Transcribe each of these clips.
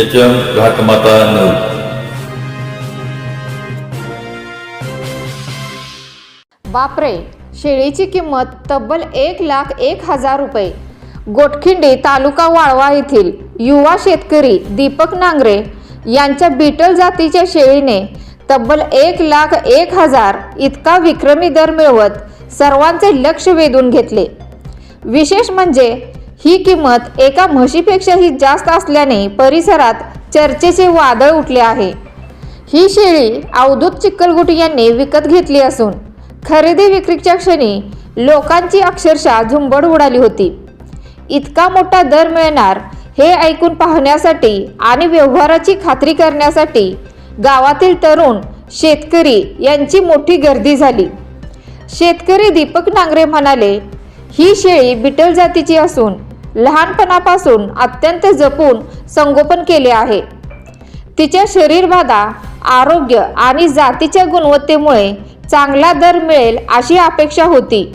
HM घाटमाता news. बापरे, शेळीची किंमत तब्बल 1,01,000 रुपये. गोटखिंडी तालुका वाळवा येथील युवा शेतकरी दीपक नांगरे यांच्या बीटल जातीच्या शेळीने तब्बल 1,01,000 इतका विक्रमी दर मिळवत सर्वांचे लक्ष वेधून घेतले. विशेष म्हणजे ही किंमत एका म्हशीपेक्षाही जास्त असल्याने परिसरात चर्चेचे वादळ उठले आहे. ही शेळी अवधूत चिखलगुटी यांनी विकत घेतली असून खरेदी विक्रीच्या क्षणी लोकांची अक्षरशः झुंबड उडाली होती. इतका मोठा दर मिळणार हे ऐकून पाहण्यासाठी आणि व्यवहाराची खात्री करण्यासाठी गावातील तरुण शेतकरी यांची मोठी गर्दी झाली. शेतकरी दीपक नांगरे म्हणाले, ही शेळी बीटल जातीची असून लहानपणापासून अत्यंत जपून संगोपन केले आहे. तिच्या शरीरबाधा, आरोग्य आणि जातीच्या गुणवत्तेमुळे चांगला दर मिळेल अशी अपेक्षा होती,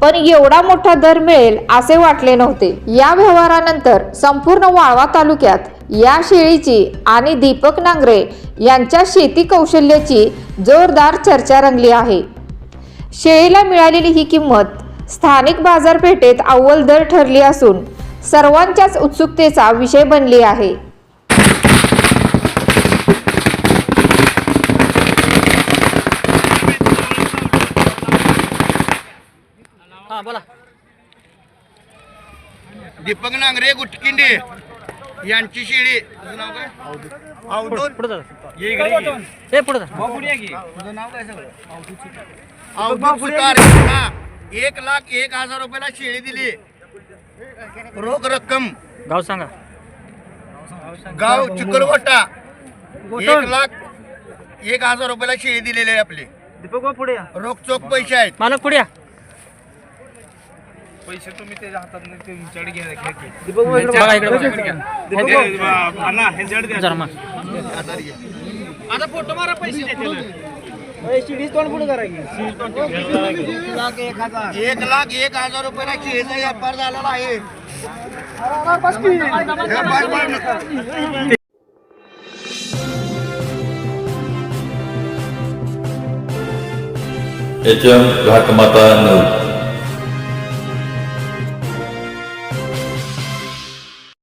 पण एवढा मोठा दर मिळेल असे वाटले नव्हते. या व्यवहारानंतर संपूर्ण वाळवा तालुक्यात या शेळीची आणि दीपक नांगरे यांच्या शेती कौशल्याची जोरदार चर्चा रंगली आहे. शेळीला मिळालेली ही किंमत स्थानिक बाजारपेठेत अव्वल दर ठरली असून सर्वांच्याच उत्सुकतेचा विषय बनली आहे. बोला. दीपक नांगरे गुटकिंडी यांची शेळी. तुझं नाव काय? अवधूत. पुढे जा. ये इकडे ये. ए पुढे जा. तुझं नाव काय सगळं? अवधूत सुतार यांना 1,01,000 रुपयाला शेळी दिली. रोख रक्कम. गाव सांगा. गाव चिखलगोटा. 1,01,000 रुपयाला शेळी दिलेली आहे आपली. दीपक पुढे या. रोख चोख पैसे आहेत. मालक पुढे या. पैसे तुम्ही त्याच्या हातात नाही, ते तुमच्याकडे घ्या. दीपक बघा इकडे. अण्णा ह्याच्याकडे द्या. जरा मार. आता फोटो मारा, पैसे द्या त्याला. 1,01,000 रुपयाला शेळीचा व्यापार झालेला आहे. HM घाटमाता news.